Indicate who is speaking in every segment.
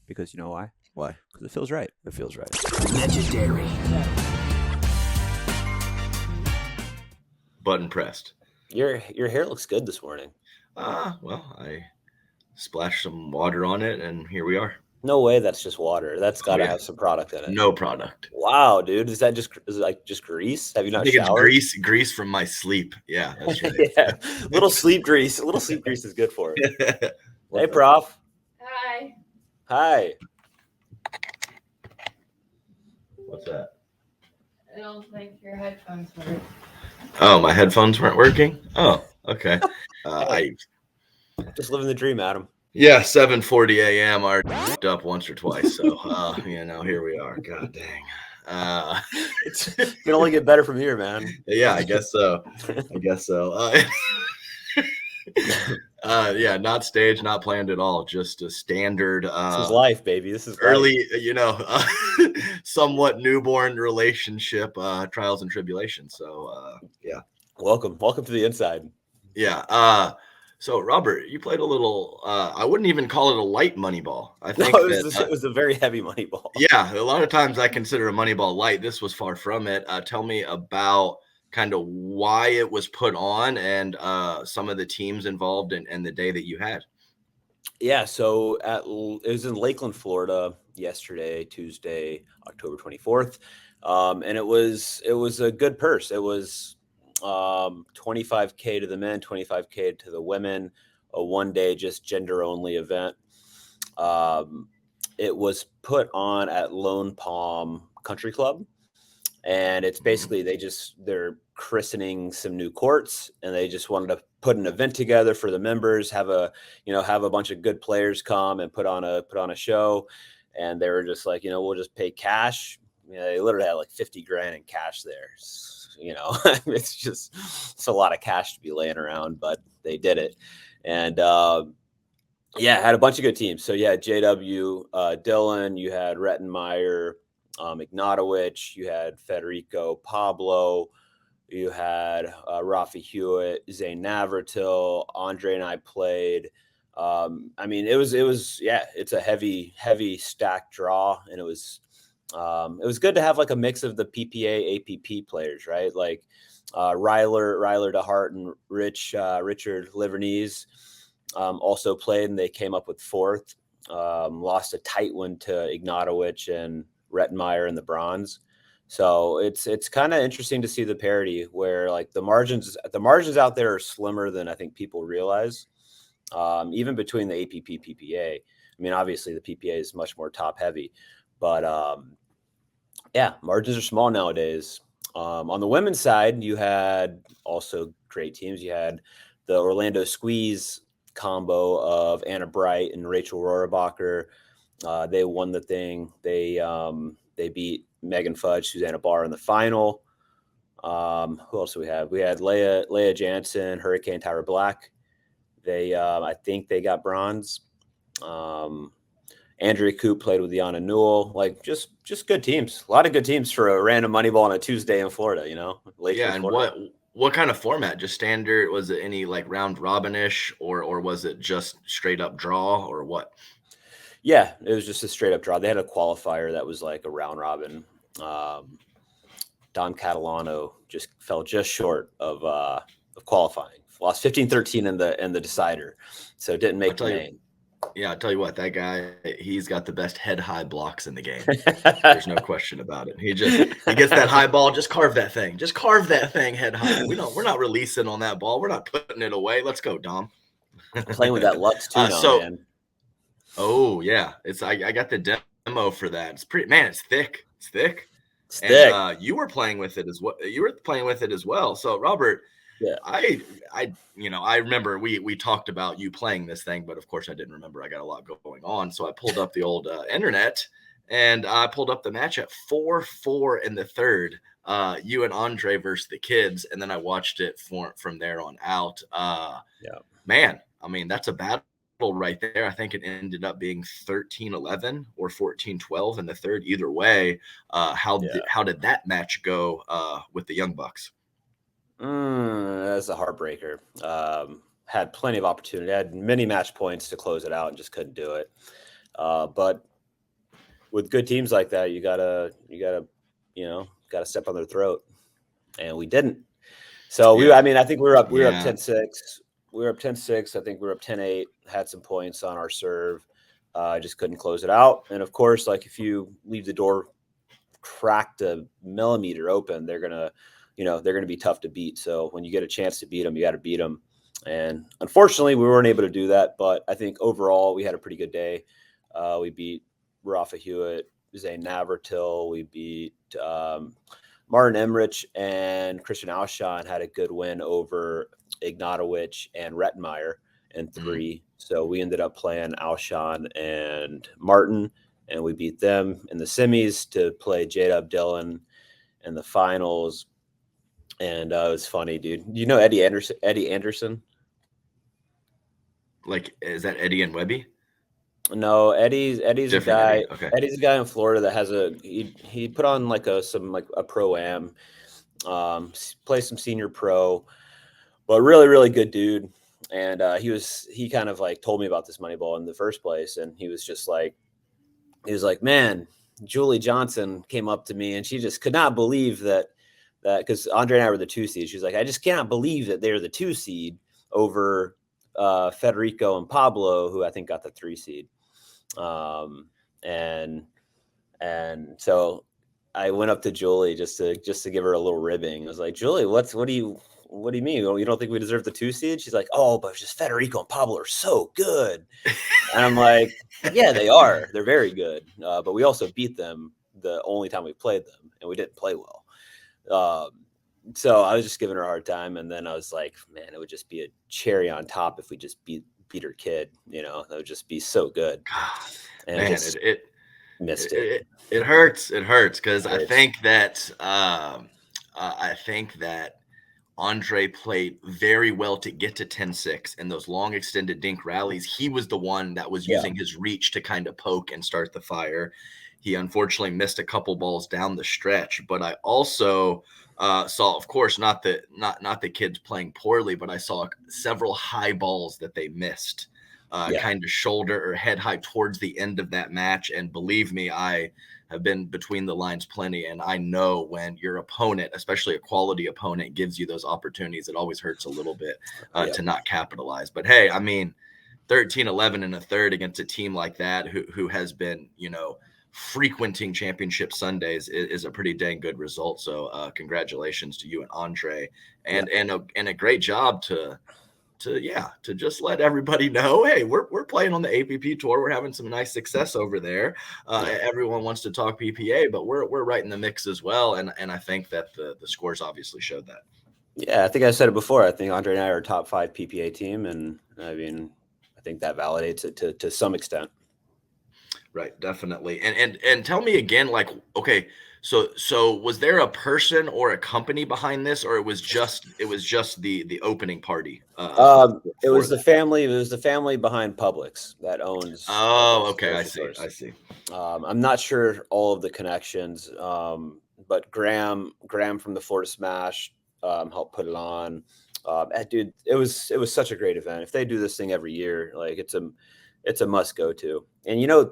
Speaker 1: Because you know why?
Speaker 2: Why?
Speaker 1: Because it feels right.
Speaker 2: It feels right.
Speaker 3: Legendary.
Speaker 2: Button pressed.
Speaker 3: Your hair looks good this morning.
Speaker 2: Well, I splashed some water on it, and here we are.
Speaker 3: No way, that's just water. That's got to
Speaker 2: yeah.
Speaker 3: have some product in it.
Speaker 2: No product.
Speaker 3: Wow, dude, is it like just grease? Have you not
Speaker 2: I think
Speaker 3: showered?
Speaker 2: it's grease from my sleep. Yeah, that's right.
Speaker 3: Yeah, little sleep grease. A little sleep grease is good for it. Hey,
Speaker 2: What's up?
Speaker 3: Prof.
Speaker 4: Hi.
Speaker 3: Hi.
Speaker 2: What's that?
Speaker 4: I don't think your headphones work.
Speaker 2: Oh, my headphones weren't working? Oh, okay.
Speaker 3: Hey. Just living the dream, Adam.
Speaker 2: 7:40 a.m. I already up once or twice, so here we are. God dang.
Speaker 3: It can only get better from here, man.
Speaker 2: Yeah, I guess so. Not staged, not planned at all. Just a standard.
Speaker 3: This is life, baby. This is
Speaker 2: early,
Speaker 3: life.
Speaker 2: Somewhat newborn relationship trials and tribulations. So yeah.
Speaker 3: Welcome to the inside.
Speaker 2: Yeah. So Robert, you played a little. I wouldn't even call it a light Moneyball. I think
Speaker 3: it was a very heavy Moneyball.
Speaker 2: Yeah, a lot of times I consider a Moneyball light. This was far from it. Tell me about kind of why it was put on and some of the teams involved and the day that you had.
Speaker 3: Yeah, so it was in Lakeland, Florida yesterday, Tuesday, October 24th. And it was a good purse. It was $25K to the men, $25K to the women, a one-day just gender-only event. It was put on at Lone Palm Country Club, and it's basically they're christening some new courts, and they just wanted to put an event together for the members, have a bunch of good players come and put on a show. And they were just like, we'll just pay cash. They literally had like 50 grand in cash there. It's a lot of cash to be laying around, but they did it. And had a bunch of good teams. So yeah, JW, Dylan, you had Rettenmeyer, Ignatowicz, you had Federico Pablo, you had Rafi Hewitt, Zane Navratil, Andre and I played. It's a heavy stacked draw, and it was good to have like a mix of the PPA APP players, right? Like Ryler DeHart and Richard Livernese also played, and they came up with fourth. Lost a tight one to Ignatowicz and Rettenmeyer in the bronze. So it's kind of interesting to see the parity where like the margins out there are slimmer than I think people realize. Even between the APP PPA. I mean, obviously the PPA is much more top heavy, but margins are small nowadays. On the women's side, you had also great teams. You had the Orlando Squeeze combo of Anna Bright and Rachel Rohrabacher. They won the thing. They beat Megan Fudge, Susanna Barr in the final. Who else do we have? We had Leah Jansen, Hurricane Tyra Black. I think they got bronze. Andrea Coop played with Yana Newell. Like just good teams. A lot of good teams for a random Moneyball on a Tuesday in Florida.
Speaker 2: And what kind of format? Just standard? Was it any like round robin-ish, or was it just straight up draw, or what?
Speaker 3: Yeah, it was just a straight up draw. They had a qualifier that was like a round robin. Don Catalano just fell just short of qualifying. Lost 15-13 in the decider, so it didn't make the main.
Speaker 2: I'll tell you what, that guy, he's got the best head high blocks in the game. There's no question about it. He gets that high ball, just carve that thing. Just carve that thing head high. We're not releasing on that ball. We're not putting it away. Let's go, Dom.
Speaker 3: Playing with that Lux too now, man.
Speaker 2: Oh yeah. I got the demo for that. It's pretty, man, it's thick. It's thick.
Speaker 3: It's thick.
Speaker 2: And you were playing with it as well. So Robert,
Speaker 3: yeah,
Speaker 2: I remember we talked about you playing this thing, but of course I didn't remember. I got a lot going on. So I pulled up the old internet, and I pulled up the match at 4-4 in the third, you and Andre versus the kids. And then I watched it from there on out. Man, I mean, that's a battle right there. I think it ended up being 13-11 or 14-12 in the third. Either way, how did that match go with the Young Bucks?
Speaker 3: That's a heartbreaker. Had plenty of opportunity. Had many match points to close it out and just couldn't do it. But with good teams like that, you gotta step on their throat, and we didn't. So
Speaker 2: Yeah.
Speaker 3: I think we were up
Speaker 2: Yeah.
Speaker 3: 10-6. We were up 10-6. I think we were up 10-8. Had some points on our serve. Just couldn't close it out. And of course, like if you leave the door cracked a millimeter open, they're gonna be tough to beat. So when you get a chance to beat them, you got to beat them. And unfortunately, we weren't able to do that. But I think overall, we had a pretty good day. We beat Rafa Hewitt, Zane Navratil. We beat Martin Emmerich, and Christian Auchan had a good win over Ignatowicz and Rettenmeyer in 3. So we ended up playing Auchan and Martin, and we beat them in the semis to play J-Dub Dillon in the finals. And it was funny, dude. You know Eddie Anderson?
Speaker 2: Like, is that Eddie and Webby?
Speaker 3: No, Eddie's a guy.
Speaker 2: Eddie. Okay.
Speaker 3: Eddie's a guy in Florida that has he put on like a pro-am, play some senior pro, but really, really good dude. And he kind of like told me about this Moneyball in the first place. And he was like, man, Julie Johnson came up to me and she just could not believe that because Andre and I were the 2 seed. She's like, I just cannot believe that they're the 2 seed over Federico and Pablo, who I think got the 3 seed. And so I went up to Julie just to give her a little ribbing. I was like, Julie, what do you mean? You don't think we deserve the 2 seed? She's like, oh, but just Federico and Pablo are so good. And I'm like, yeah, they are. They're very good. But we also beat them the only time we played them, and we didn't play well. So I was just giving her a hard time. And then I was like, man, it would just be a cherry on top if we just beat her kid. That would just be so good.
Speaker 2: God,
Speaker 3: and
Speaker 2: man,
Speaker 3: it missed it.
Speaker 2: It hurts. It hurts because
Speaker 3: It
Speaker 2: I think that Andre played very well to get to 10-6 and those long extended Dink rallies. He was the one that was using his reach to kind of poke and start the fire. He unfortunately missed a couple balls down the stretch, but I also saw, of course, not the kids playing poorly, but I saw several high balls that they missed, kind of shoulder or head high towards the end of that match. And believe me, I have been between the lines plenty, and I know when your opponent, especially a quality opponent, gives you those opportunities, it always hurts a little bit to not capitalize. But hey, I mean, 13-11 in a third against a team like that who has been, frequenting championship Sundays is a pretty dang good result. So congratulations to you and Andre, and a great job to just let everybody know, hey, we're playing on the APP tour. We're having some nice success over there. Everyone wants to talk PPA, but we're right in the mix as well. And I think that the scores obviously showed that.
Speaker 3: Yeah, I think I said it before. I think Andre and I are a top 5 PPA team, and I mean, I think that validates it to some extent.
Speaker 2: Right, definitely. And tell me again, like, okay, so was there a person or a company behind this, or it was just the opening party?
Speaker 3: It was the family. It was the family behind Publix that owns.
Speaker 2: Oh, okay, I see.
Speaker 3: I'm not sure all of the connections, but Graham from the Florida Smash helped put it on. Dude, it was such a great event. If they do this thing every year, like it's a must go to. And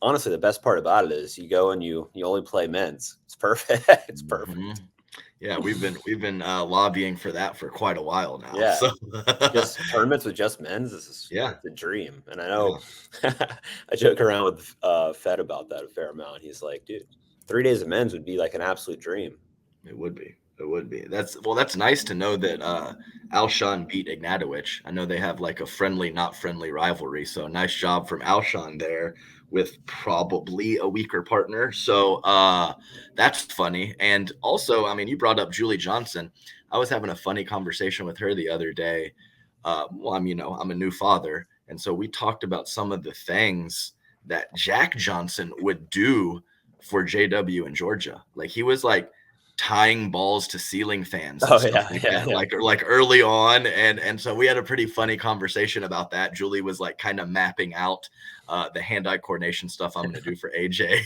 Speaker 3: honestly, the best part about it is you go and you only play men's. It's perfect. It's perfect.
Speaker 2: Mm-hmm. Yeah, we've been lobbying for that for quite a while now.
Speaker 3: Yeah,
Speaker 2: so.
Speaker 3: Just tournaments with just men's is the dream. And I know I joke around with Fed about that a fair amount. He's like, dude, 3 days of men's would be like an absolute dream.
Speaker 2: It would be. That's nice to know that Alshon beat Ignatowicz. I know they have like a friendly, not friendly rivalry. So nice job from Alshon there with probably a weaker partner. So that's funny. And also, I mean, you brought up Julie Johnson. I was having a funny conversation with her the other day. I'm a new father. And so we talked about some of the things that Jack Johnson would do for JW in Georgia. Like he was like tying balls to ceiling fans and stuff like that, like early on. And so we had a pretty funny conversation about that. Julie was like kind of mapping out the hand-eye coordination stuff I'm going to do for AJ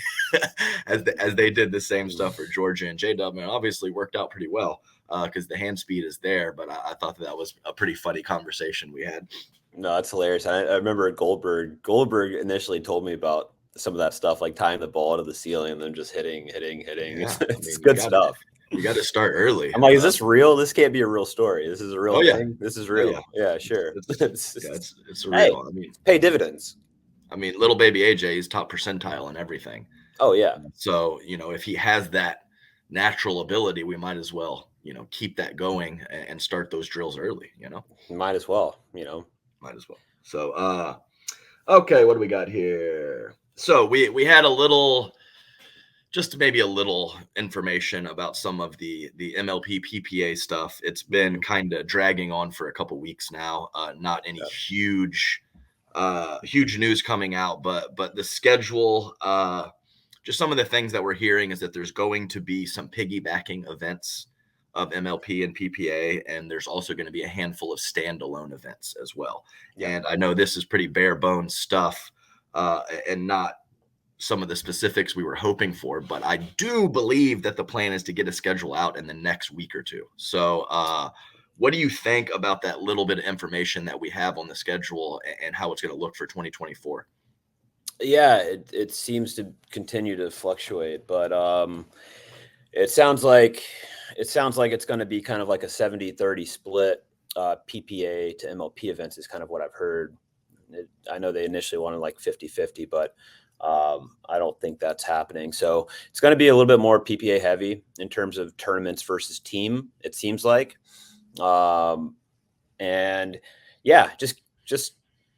Speaker 2: as they did the same stuff for Georgia and JW. And obviously worked out pretty well because the hand speed is there. But I thought that was a pretty funny conversation we had.
Speaker 3: No, it's hilarious. I remember Goldberg initially told me about some of that stuff, like tying the ball to the ceiling and then just hitting.
Speaker 2: Yeah,
Speaker 3: It's good stuff.
Speaker 2: You got to start early.
Speaker 3: I'm like, is this real? This can't be a real story. This is a real thing. This is real. Yeah, sure.
Speaker 2: It's real. I mean,
Speaker 3: pay dividends.
Speaker 2: I mean, little baby AJ is top percentile in everything.
Speaker 3: Oh yeah.
Speaker 2: So, if he has that natural ability, we might as well, keep that going and start those drills early,
Speaker 3: Might as well,
Speaker 2: Might as well. So, okay, what do we got here? So we had maybe a little information about some of the MLP PPA stuff. It's been kind of dragging on for a couple weeks now. Not any huge news coming out, but the schedule, just some of the things that we're hearing is that there's going to be some piggybacking events of MLP and PPA, and there's also going to be a handful of standalone events as well. Yeah. And I know this is pretty bare bones stuff, and not some of the specifics we were hoping for, but I do believe that the plan is to get a schedule out in the next week or two. So, what do you think about that little bit of information that we have on the schedule and how it's going to look for 2024?
Speaker 3: Yeah, it seems to continue to fluctuate, but it sounds like it's going to be kind of like a 70-30 split. PPA to MLP events is kind of what I've heard. I know they initially wanted like 50-50, but I don't think that's happening. So it's going to be a little bit more PPA heavy in terms of tournaments versus team, it seems like. And yeah, just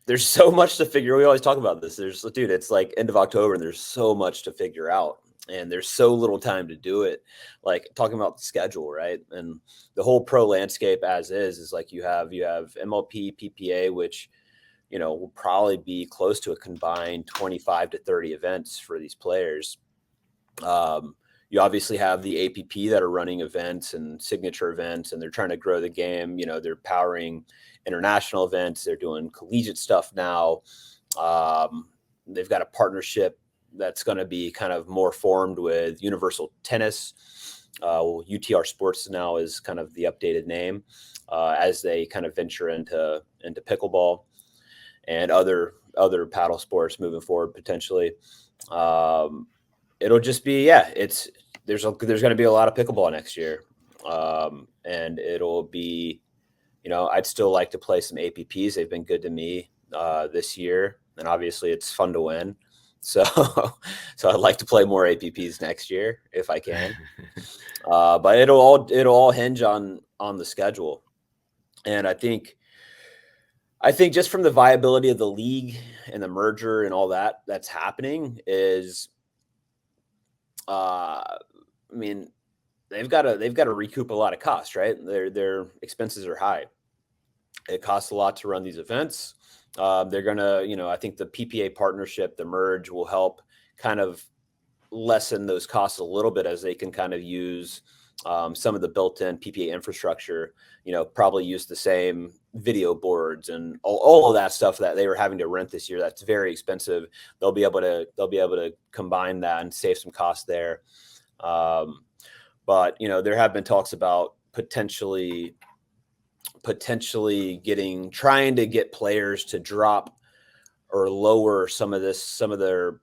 Speaker 3: there's so much to figure. We always talk about this. It's like end of October and there's so much to figure out and there's so little time to do it. Like talking about the schedule, right? And the whole pro landscape as is like you have MLP, PPA, which, will probably be close to a combined 25 to 30 events for these players. You obviously have the APP that are running events and signature events, and they're trying to grow the game. They're powering international events. They're doing collegiate stuff now. They've got a partnership that's going to be kind of more formed with Universal Tennis. UTR Sports now is kind of the updated name as they kind of venture into pickleball and other paddle sports moving forward potentially. It'll just be there's going to be a lot of pickleball next year, and it'll be I'd still like to play some APPs. They've been good to me this year, and obviously it's fun to win. So I'd like to play more APPs next year if I can. But it'll all hinge on the schedule, and I think just from the viability of the league and the merger and all that's happening is, they've got to recoup a lot of costs, right? Their expenses are high. It costs a lot to run these events. They're gonna, I think the PPA partnership, the merge will help kind of lessen those costs a little bit as they can kind of use some of the built-in PPA infrastructure, probably use the same video boards and all of that stuff that they were having to rent this year. That's very expensive. They'll be able to combine that and save some costs there. But there have been talks about potentially trying to get players to drop or lower some of their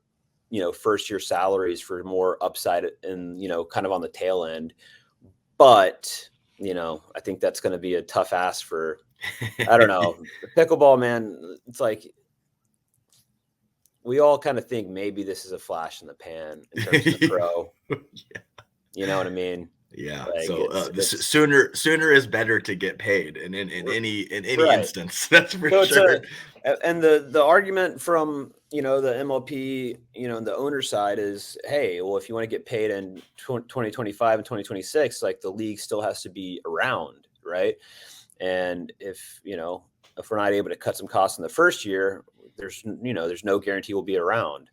Speaker 3: first year salaries for more upside and kind of on the tail end. But I think that's going to be a tough ask for, I don't know, pickleball, man. It's like we all kind of think maybe this is a flash in the pan in terms of the pro.
Speaker 2: Yeah.
Speaker 3: You know what I mean?
Speaker 2: Yeah. Like so sooner is better to get paid in any right. instance. That's for sure.
Speaker 3: And the argument from the MLP the owner side is, hey, well, if you want to get paid in 2025 and 2026, like the league still has to be around, right? And if we're not able to cut some costs in the first year, there's no guarantee we'll be around.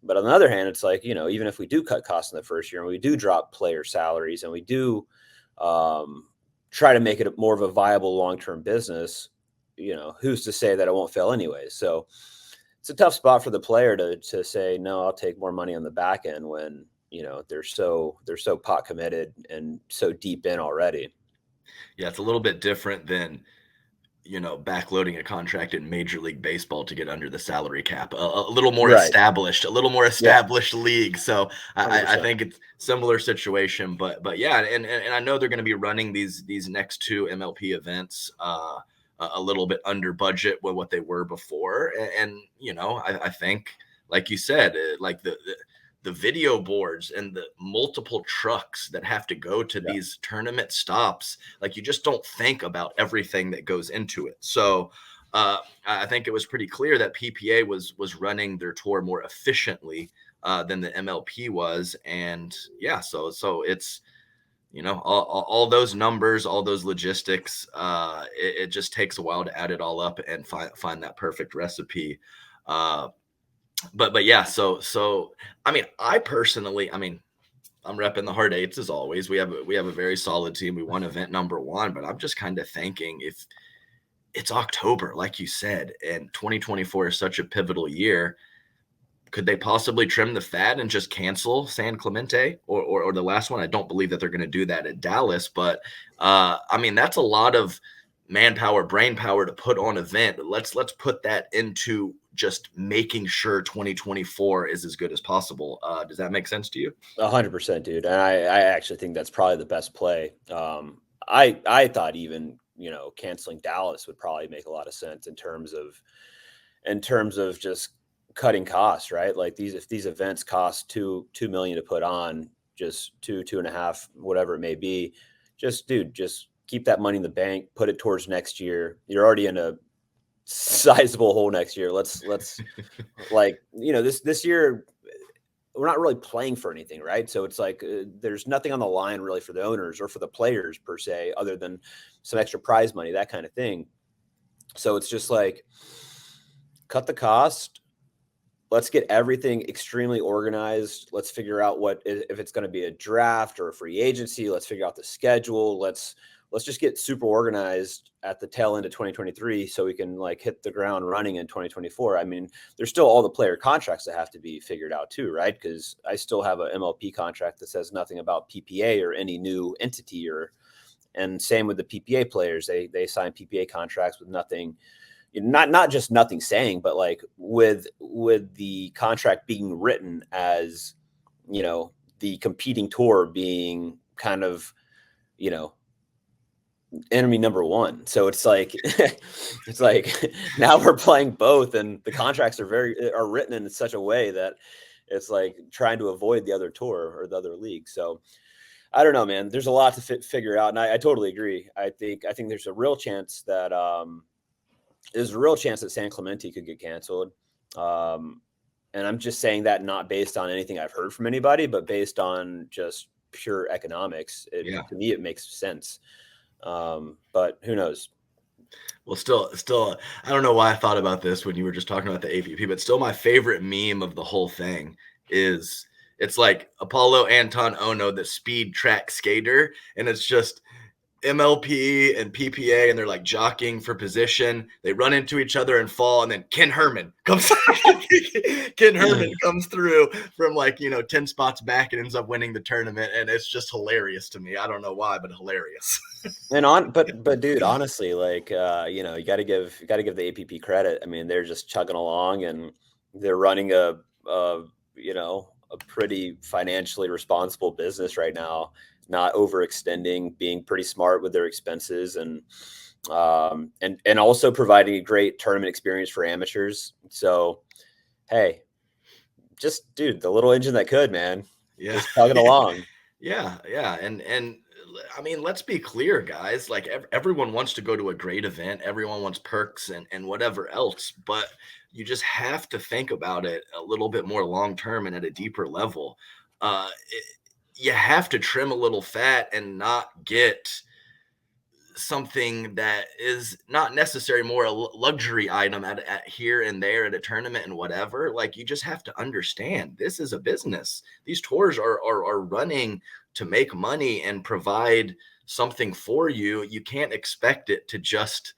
Speaker 3: But on the other hand, it's like, even if we do cut costs in the first year and we do drop player salaries and we do try to make it more of a viable long-term business, who's to say that it won't fail anyways? So it's a tough spot for the player to say, no, I'll take more money on the back end when, they're so pot committed and so deep in already.
Speaker 2: Yeah, it's a little bit different than backloading a contract in Major League Baseball to get under the salary cap, a little more
Speaker 3: Right.
Speaker 2: established, league. So I
Speaker 3: 100%.
Speaker 2: think it's similar situation, but yeah, and I know they're going to be running these next two MLP events a little bit under budget with what they were before, and I think, like you said, like the video boards and the multiple trucks that have to go to these tournament stops, like you just don't think about everything that goes into it. So I think it was pretty clear that PPA was running their tour more efficiently than the MLP was. And yeah, so it's, all those numbers, all those logistics, it just takes a while to add it all up and find that perfect recipe. But yeah, so I mean, I personally, I'm repping the hard eights as always. We have a very solid team. We won event number 1, but I'm just kind of thinking, if it's October, like you said, and 2024 is such a pivotal year, could they possibly trim the fat and just cancel San Clemente or the last one? I don't believe that they're going to do that at Dallas, but that's a lot of manpower, brain power to put on event. Let's put that into just making sure 2024 is as good as possible. Does that make sense to you?
Speaker 3: 100%, dude. And I actually think that's probably the best play. I thought even, canceling Dallas would probably make a lot of sense in terms of just cutting costs, right? Like if these events cost $2 million to put on, just 2.5, whatever it may be, just keep that money in the bank, put it towards next year. You're already in a sizable hole next year. Let's like, this year we're not really playing for anything, right? So it's like there's nothing on the line really for the owners or for the players per se, other than some extra prize money, that kind of thing. So it's just like, cut the cost. Let's get everything extremely organized. Let's figure out if it's going to be a draft or a free agency. Let's figure out the schedule. Let's just get super organized at the tail end of 2023 so we can like hit the ground running in 2024. I mean, there's still all the player contracts that have to be figured out too, right? Because I still have an MLP contract that says nothing about PPA or any new entity, and same with the PPA players. They sign PPA contracts with nothing, not just nothing saying, but like with the contract being written as, the competing tour being kind of, enemy number 1. So it's like now we're playing both, and the contracts are written in such a way that it's like trying to avoid the other tour or the other league. So I don't know, man. There's a lot to figure out, and I totally agree. I think there's a real chance that San Clemente could get canceled. And I'm just saying that not based on anything I've heard from anybody, but based on just pure economics. To me, it makes sense. But who knows?
Speaker 2: Well, still, I don't know why I thought about this when you were just talking about the APP, but still my favorite meme of the whole thing is it's like Apollo Anton Ono, the speed track skater, and it's just MLP and PPA, and they're like jockeying for position. They run into each other and fall, and then Ken Herman comes through from 10 spots back and ends up winning the tournament, and it's just hilarious to me. I don't know why, but hilarious.
Speaker 3: But dude, honestly, like you got to give the APP credit. I mean, they're just chugging along, and they're running a pretty financially responsible business right now. Not overextending, being pretty smart with their expenses, and also providing a great tournament experience for amateurs. So, hey, just dude, the little engine that could, man, just plugging along.
Speaker 2: Yeah, and I mean, let's be clear, guys. Like everyone wants to go to a great event, everyone wants perks and whatever else, but you just have to think about it a little bit more long term and at a deeper level. You have to trim a little fat and not get something that is not necessarily more a luxury item at here and there at a tournament and whatever. Like, you just have to understand this is a business. These tours are running to make money and provide something for you. You can't expect it to just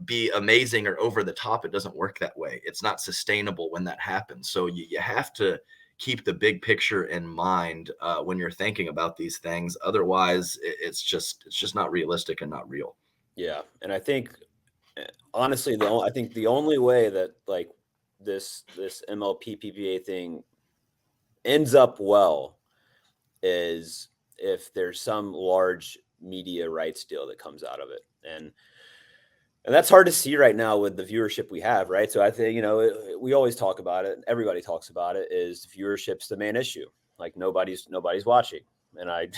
Speaker 2: be amazing or over the top. It doesn't work that way. It's not sustainable when that happens. So you have to keep the big picture in mind when you're thinking about these things. Otherwise, it's just not realistic and not real.
Speaker 3: Yeah, and I think honestly, I think the only way that like this MLP PPA thing ends up well is if there's some large media rights deal that comes out of it. And that's hard to see right now with the viewership we have, right? So I think, we always talk about it. Everybody talks about it, is viewership's the main issue. Like nobody's watching. And I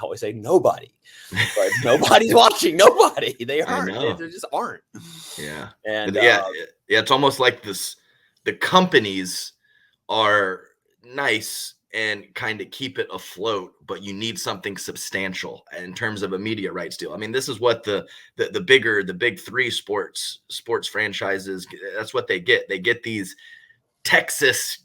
Speaker 3: always say nobody, but nobody's watching. Nobody. They aren't. They just aren't.
Speaker 2: Yeah.
Speaker 3: And
Speaker 2: yeah, it's almost like the companies are nice and kind of keep it afloat, but you need something substantial in terms of a media rights deal. I mean, this is what the big three sports franchises, that's what they get. They get these Texas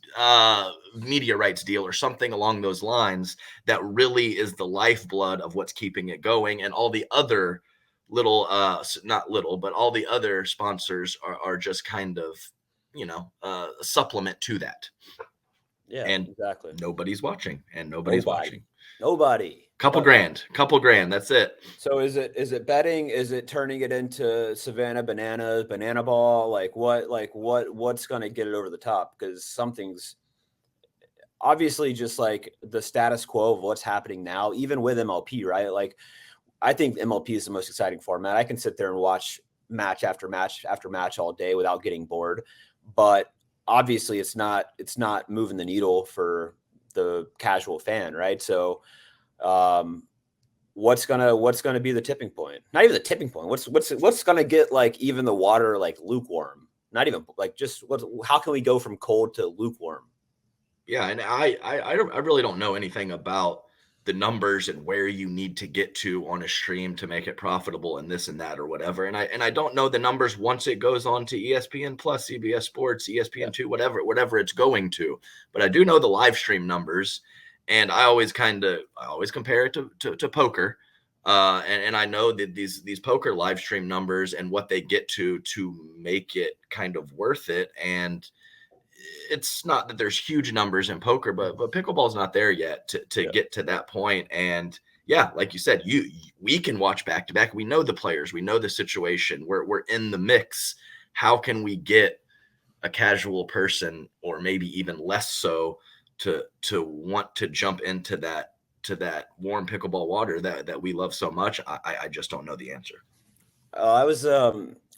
Speaker 2: media rights deal or something along those lines that really is the lifeblood of what's keeping it going. And all the other little, not little, but all the other sponsors are just kind of, supplement to that.
Speaker 3: Yeah,
Speaker 2: and
Speaker 3: exactly.
Speaker 2: Nobody's watching, and nobody's watching.
Speaker 3: Nobody.
Speaker 2: Couple grand. That's it.
Speaker 3: So is it betting? Is it turning it into Savannah banana ball? What's going to get it over the top? Because something's obviously just like the status quo of what's happening now, even with MLP, right? Like, I think MLP is the most exciting format. I can sit there and watch match after match after match all day without getting bored, but obviously it's not moving the needle for the casual fan, right? So what's gonna be the tipping point? Not even the tipping point. What's gonna get like even the water like lukewarm? Not even like just how can we go from cold to lukewarm?
Speaker 2: Yeah, and I really don't know anything about the numbers and where you need to get to on a stream to make it profitable and this and that or whatever. And I don't know the numbers once it goes on to ESPN Plus, CBS Sports, ESPN2, whatever it's going to. But I do know the live stream numbers, and I always compare it to poker. And I know that these poker live stream numbers and what they get to make it kind of worth it. And it's not that there's huge numbers in poker, but pickleball's not there yet to get to that point. And yeah, like you said, we can watch back to back. We know the players, we know the situation. We're in the mix. How can we get a casual person, or maybe even less so, to want to jump into that warm pickleball water that we love so much? I just don't know the answer.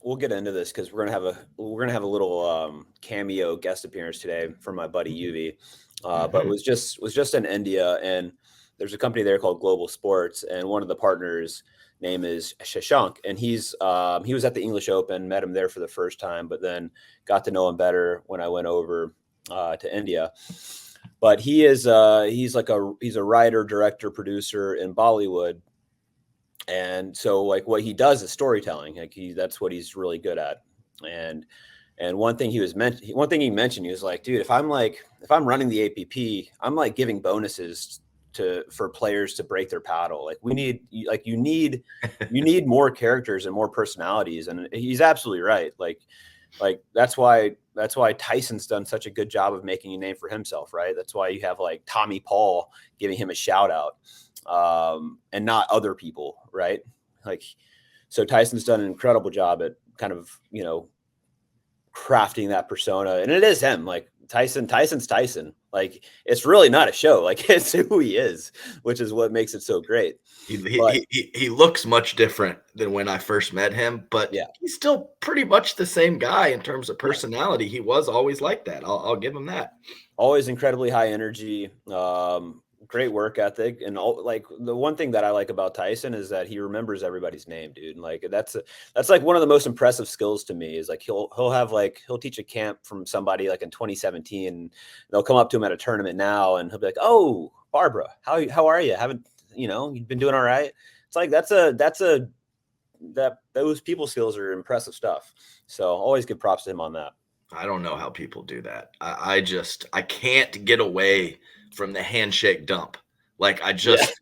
Speaker 3: We'll get into this because we're gonna have a little cameo guest appearance today from my buddy Yuvi, but was just in India, and there's a company there called Global Sports, and one of the partners' name is Shashank, and he was at the English Open, met him there for the first time, but then got to know him better when I went over to India. But he's a writer, director, producer in Bollywood. And so like what he does is storytelling. Like that's what he's really good at. And one thing he mentioned, he was like, dude, if I'm running the APP, I'm like giving bonuses for players to break their paddle. Like you need more characters and more personalities. And he's absolutely right. Like that's why Tyson's done such a good job of making a name for himself, right? That's why you have like Tommy Paul giving him a shout out. And not other people, right? Like, so Tyson's done an incredible job at kind of, crafting that persona, and it is him. Like Tyson's Tyson. Like, it's really not a show. Like, it's who he is, which is what makes it so great.
Speaker 2: He looks much different than when I first met him, but he's still pretty much the same guy in terms of personality. He was always like that. I'll give him that.
Speaker 3: Always incredibly high energy. Great work ethic, and like the one thing that I like about Tyson is that he remembers everybody's name, dude. And like that's like one of the most impressive skills to me is like he'll teach a camp from somebody like in 2017, and they'll come up to him at a tournament now, and he'll be like, "Oh, Barbara, how are you? Haven't you've been doing all right?" It's like those people skills are impressive stuff. So always give props to him on that.
Speaker 2: I don't know how people do that. I can't get away from the handshake dump. Like I just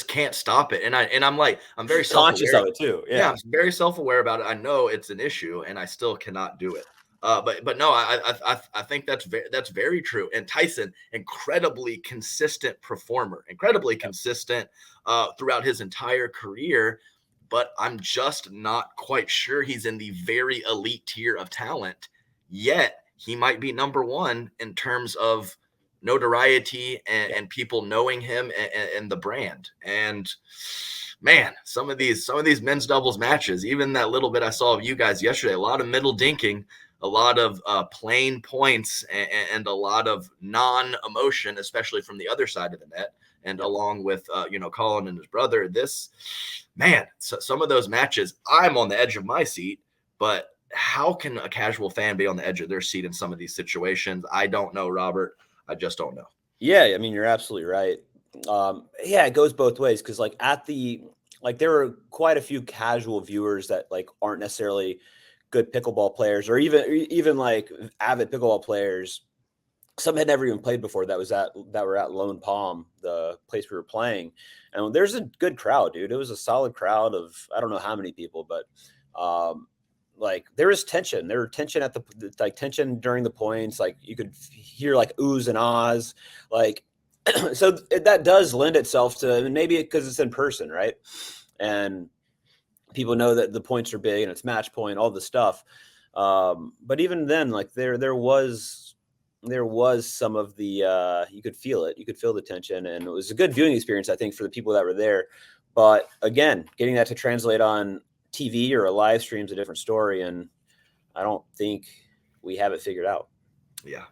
Speaker 2: can't stop it. And I'm very
Speaker 3: conscious of it too. Yeah.
Speaker 2: I'm very self-aware about it. I know it's an issue, and I still cannot do it. But no, I think that's very true. And Tyson, incredibly consistent performer, incredibly consistent throughout his entire career. but I'm just not quite sure he's in the very elite tier of talent. Yet he might be number one in terms of notoriety and people knowing him and the brand. And man, some of these men's doubles matches, even that little bit I saw of you guys yesterday, a lot of middle dinking, a lot of plain points, and a lot of non-emotion, especially from the other side of the net. And along with, Colin and his brother, some of those matches, I'm on the edge of my seat, but how can a casual fan be on the edge of their seat in some of these situations? I don't know, Robert. I just don't know.
Speaker 3: Yeah, I mean, you're absolutely right. It goes both ways because there were quite a few casual viewers that aren't necessarily good pickleball players or even like avid pickleball players. Some had never even played before that were at Lone Palm, the place we were playing. And there's a good crowd, dude. It was a solid crowd of, I don't know how many people, but there was tension. There was tension at the tension during the points. Like you could hear like oohs and ahs. So that does lend itself to, maybe because it's in person, right? And people know that the points are big and it's match point, all the stuff. But even then, there was some of the you could feel it. You could feel the tension, and it was a good viewing experience, I think, for the people that were there. But again, getting that to translate on TV or a live stream is a different story, and I don't think we have it figured out.
Speaker 2: Yeah.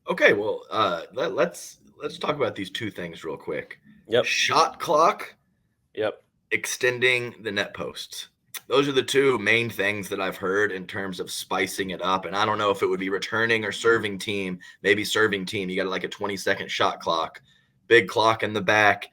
Speaker 2: Okay. Well, let's talk about these two things real quick.
Speaker 3: Yep.
Speaker 2: Shot clock.
Speaker 3: Yep.
Speaker 2: Extending the net posts. Those are the two main things that I've heard in terms of spicing it up. And I don't know if it would be returning or serving team. Maybe serving team, you got like a 20-second shot clock, big clock in the back.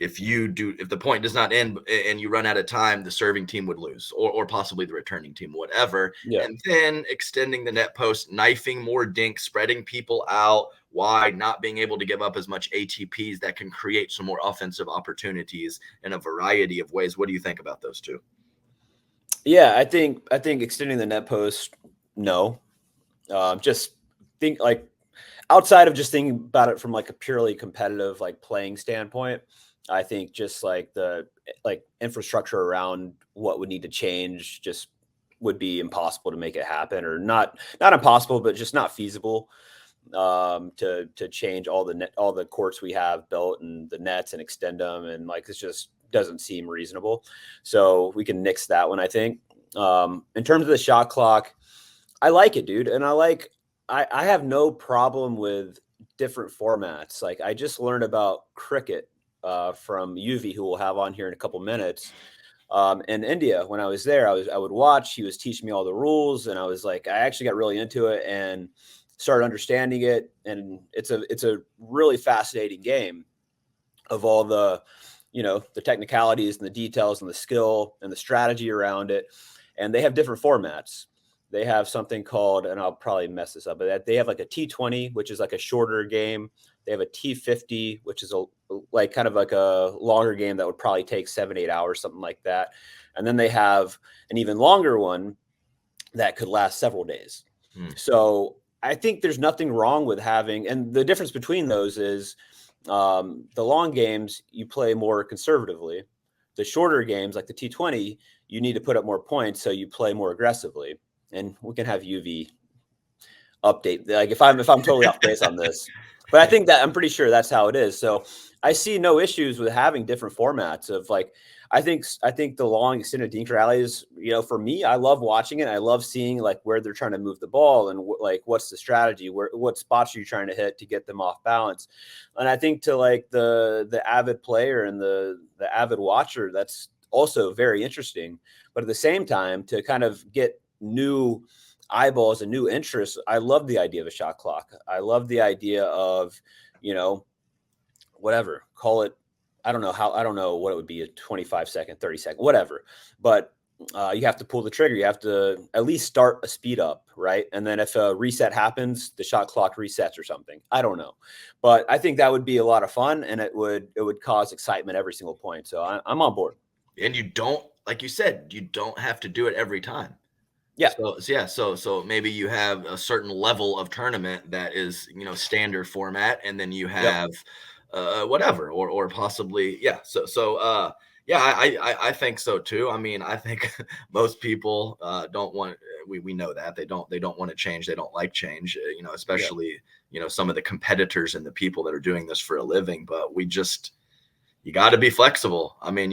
Speaker 2: If the point does not end and you run out of time, the serving team would lose, or possibly the returning team, whatever.
Speaker 3: Yeah.
Speaker 2: And then extending the net post, knifing more dink, spreading people out wide, not being able to give up as much ATPs that can create some more offensive opportunities in a variety of ways. What do you think about those two?
Speaker 3: Yeah, I think extending the net post, no. Just think outside of just thinking about it from like a purely competitive playing standpoint, I think just the infrastructure around what would need to change just would be impossible to make it happen, or not impossible, but just not feasible to change all the courts we have built and the nets and extend them, and it just doesn't seem reasonable. So we can nix that one, I think. In terms of the shot clock, I like it, dude, and I have no problem with different formats. I just learned about cricket from Yuvi, who we'll have on here in a couple minutes. In India, when I was there, I would watch. He was teaching me all the rules, and I actually got really into it and started understanding it. And it's a really fascinating game of all the technicalities and the details and the skill and the strategy around it. And they have different formats. They have something called, and I'll probably mess this up, but they have a T20, which is a shorter game. They have a T50, which is kind of a longer game that would probably take 7-8 hours, something like that. And then they have an even longer one that could last several days. So I think there's nothing wrong with having, and the difference between those is the long games, you play more conservatively. The shorter games, like the T20, you need to put up more points, so you play more aggressively. And we can have UV update, if I'm totally off base on this, but I think that I'm pretty sure that's how it is. So I see no issues with having different formats of I think the long extended dink rallies, for me, I love watching it. I love seeing where they're trying to move the ball and what's the strategy, what spots are you trying to hit to get them off balance. And I think to the avid player and the avid watcher, that's also very interesting. But at the same time, to kind of get new eyeballs and new interests, I love the idea of a shot clock. I love the idea of, whatever, call it, I don't know what it would be, a 25-second, 30-second, whatever. But you have to pull the trigger. You have to at least start a speed up, right? And then if a reset happens, the shot clock resets or something. I don't know. But I think that would be a lot of fun, and it would cause excitement every single point. So I'm on board.
Speaker 2: And you don't, like you said, you don't have to do it every time.
Speaker 3: Yeah.
Speaker 2: So maybe you have a certain level of tournament that is, standard format, and then you have whatever, or possibly, yeah. Yeah, I think so too. I mean, I think most people don't want. We know that they don't want to change. They don't like change. Especially some of the competitors and the people that are doing this for a living. But you got to be flexible. I mean,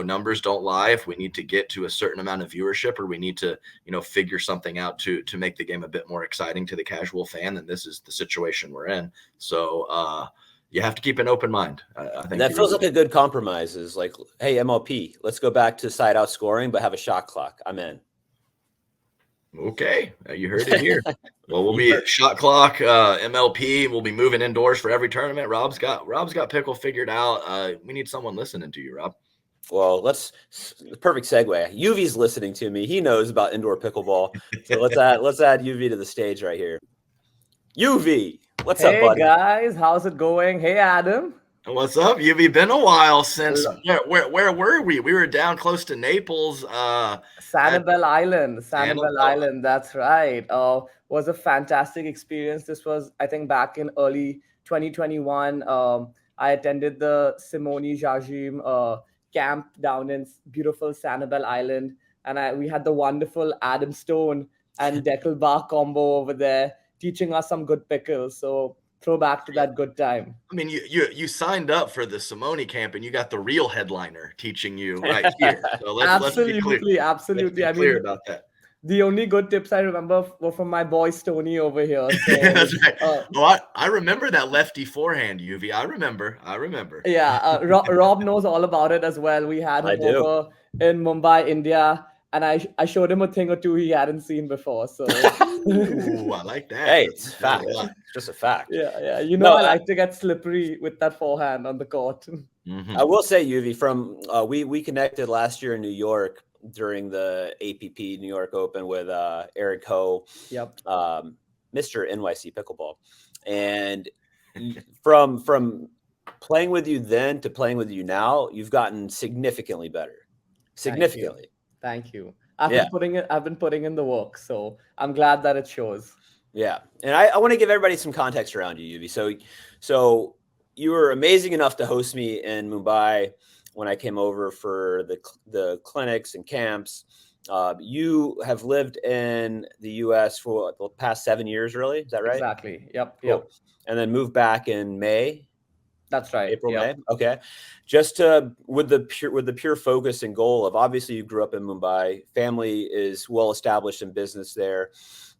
Speaker 2: numbers don't lie. If we need to get to a certain amount of viewership, or we need to figure something out to make the game a bit more exciting to the casual fan, then this is the situation we're in. So you have to keep an open mind. I think
Speaker 3: that feels like a good compromise. Is like, hey, MLP, let's go back to side out scoring, but have a shot clock. I'm in.
Speaker 2: Okay, you heard it here. Well, we'll be shot clock, MLP. We'll be moving indoors for every tournament. Rob's got pickle figured out. We need someone listening to you, Rob.
Speaker 3: Well, perfect segue. Yuvi's listening to me. He knows about indoor pickleball. So let's add Yuvi to the stage right here. Yuvi, what's up, buddy?
Speaker 1: Hey guys, how's it going? Hey Adam.
Speaker 2: What's up? You've been a while since where were we? We were down close to Naples.
Speaker 1: Sanibel Island. That's right. Was a fantastic experience. This was, I think, back in early 2021. I attended the Simone Jajim camp down in beautiful Sanibel Island, and we had the wonderful Adam Stone and Deckel Bar combo over there, teaching us some good pickles. So throw back to that good time.
Speaker 2: I mean, you signed up for the Simone camp, and you got the real headliner teaching you right here. So let's be clear.
Speaker 1: Absolutely.
Speaker 2: Let's be clear about that.
Speaker 1: The only good tips I remember were from my boy Stoney over here. So,
Speaker 2: that's right. I remember that lefty forehand, Yuvi. I remember.
Speaker 1: Yeah, Rob knows all about it as well. We had him over in Mumbai, India, and I showed him a thing or two he hadn't seen before. So,
Speaker 2: ooh, I like that.
Speaker 3: Hey, it's fact. Just a fact.
Speaker 1: Yeah. I like to get slippery with that forehand on the court.
Speaker 3: Mm-hmm. I will say, Yuvi, from we connected last year in New York during the APP New York Open with Eric Ho,
Speaker 1: yep,
Speaker 3: Mr. NYC Pickleball, and from playing with you then to playing with you now, you've gotten significantly better. Significantly.
Speaker 1: Thank you. I've been putting in the work, so I'm glad that it shows.
Speaker 3: Yeah, and I want to give everybody some context around you, Yuvi. So you were amazing enough to host me in Mumbai when I came over for the clinics and camps. You have lived in the U.S. for the past 7 years, really? Is that right?
Speaker 1: Exactly. Yep.
Speaker 3: Cool.
Speaker 1: Yep.
Speaker 3: And then moved back in May.
Speaker 1: That's right.
Speaker 3: April, May. Okay. Just with the pure focus and goal of, obviously you grew up in Mumbai, family is well established in business there.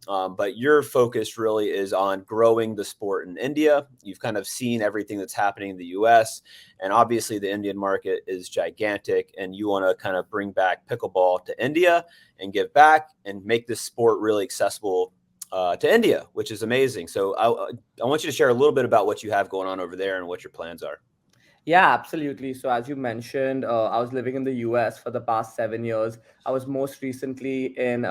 Speaker 3: But your focus really is on growing the sport in India. You've kind of seen everything that's happening in the US, and obviously the Indian market is gigantic, and you want to kind of bring back pickleball to India and give back and make this sport really accessible to India, which is amazing. So I want you to share a little bit about what you have going on over there and what your plans are.
Speaker 1: Yeah, absolutely. So as you mentioned, I was living in the US for the past 7 years. I was most recently in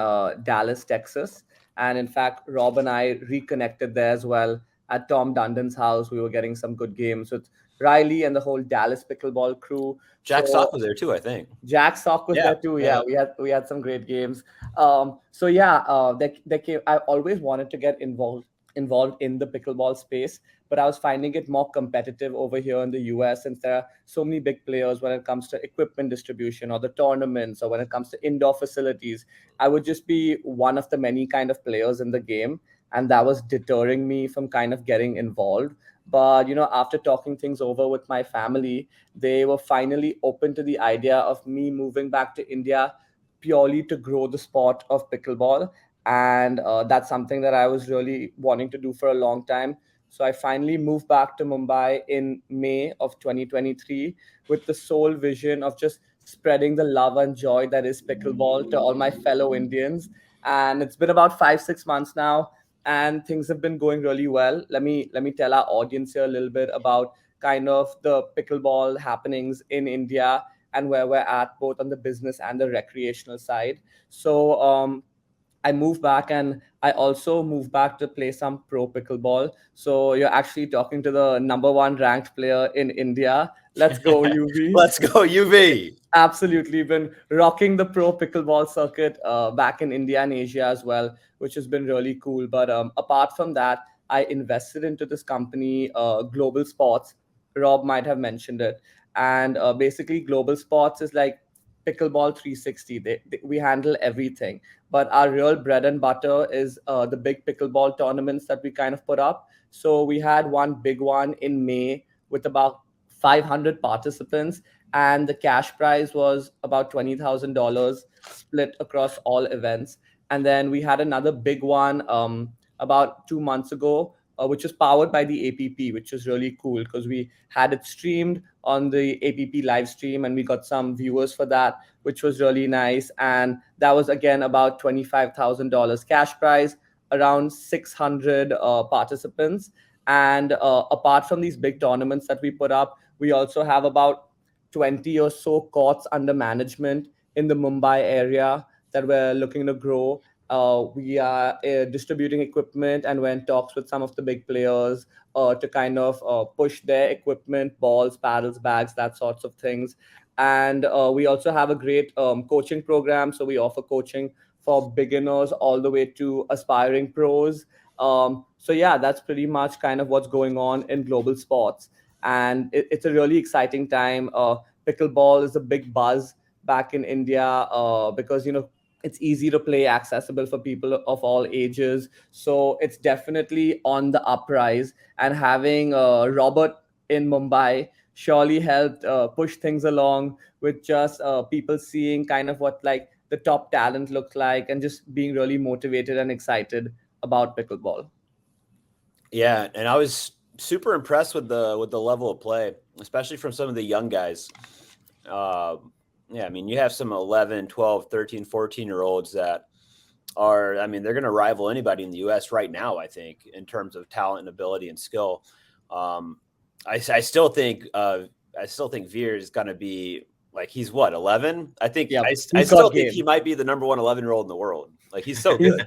Speaker 1: Dallas, Texas. And in fact, Rob and I reconnected there as well at Tom Dundon's house. We were getting some good games with Riley and the whole Dallas pickleball crew.
Speaker 3: Jack Sock was there too, I think.
Speaker 1: Jack Sock was there too. Yeah, we had some great games. They came. I always wanted to get involved in the pickleball space, but I was finding it more competitive over here in the US, since there are so many big players when it comes to equipment distribution or the tournaments, or when it comes to indoor facilities. I would just be one of the many kind of players in the game, and that was deterring me from kind of getting involved. But after talking things over with my family, they were finally open to the idea of me moving back to India purely to grow the sport of pickleball. And that's something that I was really wanting to do for a long time. So I finally moved back to Mumbai in May of 2023 with the sole vision of just spreading the love and joy that is pickleball to all my fellow Indians. And it's been about 5-6 months now, and things have been going really well. Let me tell our audience here a little bit about kind of the pickleball happenings in India and where we're at, both on the business and the recreational side. So I moved back, and I also moved back to play some pro pickleball. So you're actually talking to the #1 ranked player in India. Let's go, UV.
Speaker 3: Let's go, UV.
Speaker 1: Absolutely. Been rocking the pro pickleball circuit back in India and Asia as well, which has been really cool. But apart from that, I invested into this company, Global Sports. Rob might have mentioned it. And basically, global sports is like pickleball 360. We handle everything, but our real bread and butter is the big pickleball tournaments that we kind of put up. So we had one big one in May with about 500 participants, and the cash prize was about $20,000 split across all events. And then we had another big one about 2 months ago, which was powered by the APP, which was really cool because we had it streamed on the APP live stream and we got some viewers for that, which was really nice. And that was again about $25,000 cash prize, around 600 participants. And apart from these big tournaments that we put up, we also have about 20 or so courts under management in the Mumbai area that we're looking to grow. We are distributing equipment and we're in talks with some of the big players to kind of push their equipment, balls, paddles, bags, that sorts of things. And we also have a great coaching program. So we offer coaching for beginners all the way to aspiring pros. So yeah, that's pretty much kind of what's going on in global sports. And it's a really exciting time. Pickleball is a big buzz back in India because, it's easy to play, accessible for people of all ages. So it's definitely on the uprise. And having Robert in Mumbai surely helped push things along with just people seeing kind of what like the top talent looks like and just being really motivated and excited about pickleball.
Speaker 3: Yeah, and I was super impressed with the level of play, especially from some of the young guys. Yeah, I mean, you have some 11, 12, 13, 14-year-olds that are, I mean, they're going to rival anybody in the U.S. right now, I think, in terms of talent and ability and skill. I still think Veer is going to be like, he's what, 11? I think
Speaker 1: Yeah,
Speaker 3: I
Speaker 1: he's
Speaker 3: still
Speaker 1: got
Speaker 3: think
Speaker 1: game.
Speaker 3: he might be the number one 11-year-old in the world. Like, he's so good.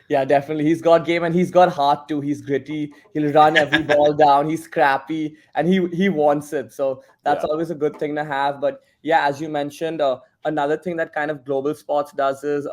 Speaker 1: Yeah, definitely. He's got game and he's got heart too. He's gritty. He'll run every ball down. He's scrappy and he wants it. So that's
Speaker 3: Yeah.
Speaker 1: always a good thing to have. But yeah, as you mentioned, another thing that kind of global sports does is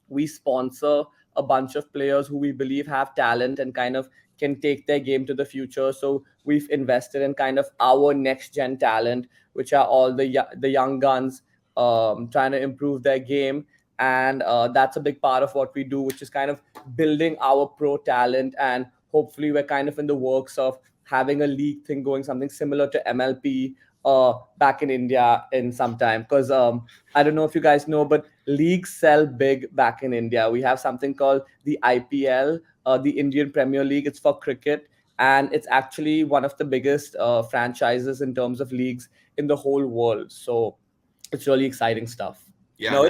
Speaker 1: we sponsor a bunch of players who we believe have talent and kind of can take their game to the future. So we've invested in kind of our next gen talent, which are all the young guns trying to improve their game. And that's a big part of what we do, which is kind of building our pro talent. And hopefully we're kind of in the works of having a league thing going, something similar to MLP back in India in some time. Because I don't know if you guys know, but leagues sell big back in India. We have something called the IPL, the Indian Premier League. It's for cricket, and it's actually one of the biggest franchises in terms of leagues in the whole world. So it's really exciting stuff.
Speaker 2: Yeah,
Speaker 3: No,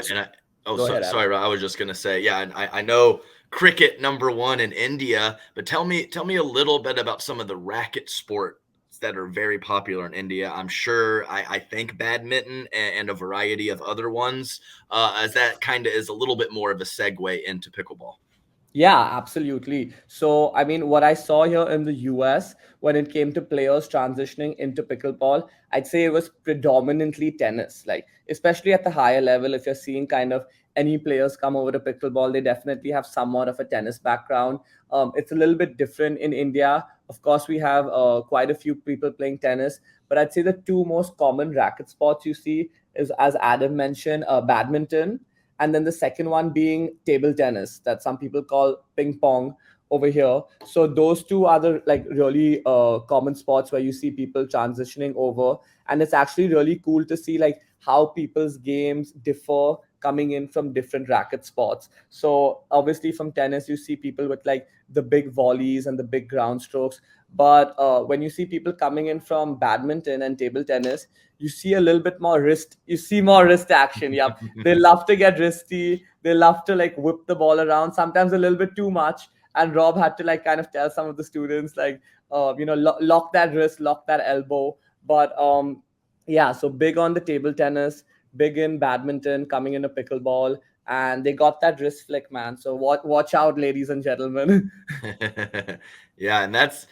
Speaker 2: oh,
Speaker 3: go ahead, Adam.
Speaker 2: sorry, Rob, I was just gonna say, yeah, and I know cricket number one in India, but tell me a little bit about some of the racket sports that are very popular in India. I'm sure I think badminton and a variety of other ones, as that kind of is a little bit more of a segue into pickleball.
Speaker 1: Yeah, absolutely. So, I mean, what I saw here in the US when it came to players transitioning into pickleball, I'd say it was predominantly tennis. Like, especially at the higher level, if you're seeing kind of any players come over to pickleball, they definitely have somewhat of a tennis background. It's a little bit different in India. Of course, we have quite a few people playing tennis, but I'd say the two most common racket sports you see is, as Adam mentioned, badminton, and then the second one being table tennis that some people call ping pong over here. So those two are the like really common sports where you see people transitioning over, and it's actually really cool to see like how people's games differ coming in from different racket sports. So obviously from tennis you see people with like the big volleys and the big ground strokes, but when you see people coming in from badminton and table tennis, you see a little bit more wrist, you see more wrist action. Yep, they love to get wristy, they love to like whip the ball around, sometimes a little bit too much. And Rob had to like kind of tell some of the students like lock that wrist, lock that elbow. But yeah, so big on the table tennis, big in badminton, coming into pickleball, and they got that wrist flick, man. So watch out, ladies and gentlemen.
Speaker 2: Yeah, and that's,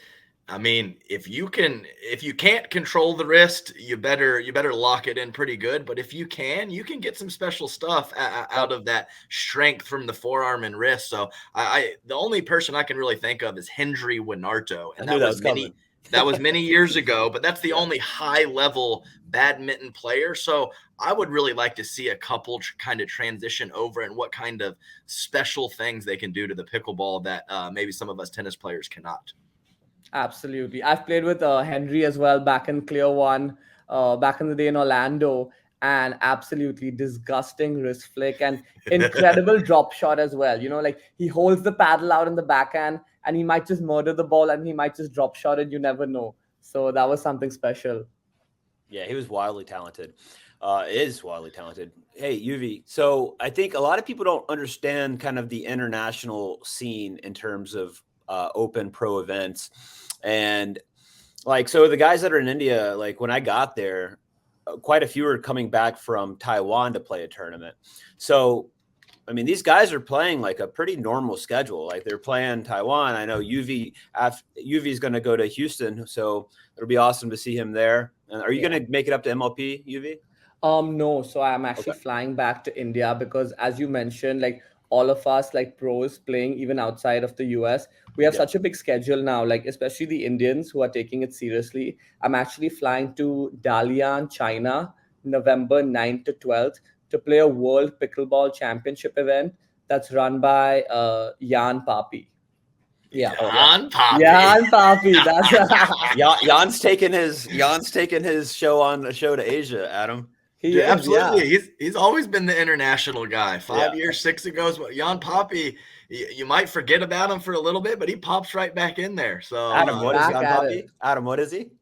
Speaker 2: I mean, if you can't control the wrist, you better lock it in pretty good. But if you can get some special stuff out of that strength from the forearm and wrist. So the only person I can really think of is Hendry Winarto, and
Speaker 3: I knew
Speaker 2: that
Speaker 3: that
Speaker 2: was
Speaker 3: was coming.
Speaker 2: That was many years ago, but that's the only high-level badminton player. So I would really like to see a couple kind of transition over and what kind of special things they can do to the pickleball that maybe some of us tennis players cannot.
Speaker 1: Absolutely. I've played with Henry as well back in Clear One, back in the day in Orlando, and absolutely disgusting wrist flick and incredible drop shot as well. Like he holds the paddle out in the backhand and he might just murder the ball and he might just drop shot it. You never know. So that was something special.
Speaker 3: Yeah, he was wildly talented. Is wildly talented. Hey, Yuvi. So I think a lot of people don't understand kind of the international scene in terms of open pro events. And like, so the guys that are in India, like when I got there, quite a few are coming back from Taiwan to play a tournament. So, I mean, these guys are playing like a pretty normal schedule. Like they're playing Taiwan. I know Yuvi is going to go to Houston, so it'll be awesome to see him there. And are you going to make it up to MLP, Yuvi?
Speaker 1: No, so I'm actually flying back to India because, as you mentioned, like all of us, like pros playing even outside of the US, we have such a big schedule now, like especially the Indians who are taking it seriously. I'm actually flying to Dalian, China, November 9th to 12th to play a World Pickleball Championship event that's run by Jan Papi. Yeah.
Speaker 2: Jan Papi.
Speaker 1: Jan Papi. That's
Speaker 3: Jan's taking his show to Asia, Adam.
Speaker 2: Yeah, absolutely. He's always been the international guy. 5 years, 6 ago. Jan Papi, you might forget about him for a little bit, but he pops right back in there. So
Speaker 3: Adam, what is Jan Papi? Adam, what is he?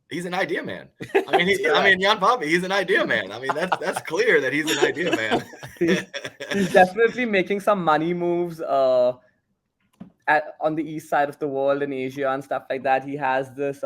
Speaker 2: He's an idea man. I mean, Jan Papi, he's an idea man. I mean, that's clear that he's an idea man.
Speaker 1: he's definitely making some money moves on the east side of the world in Asia and stuff like that. He has this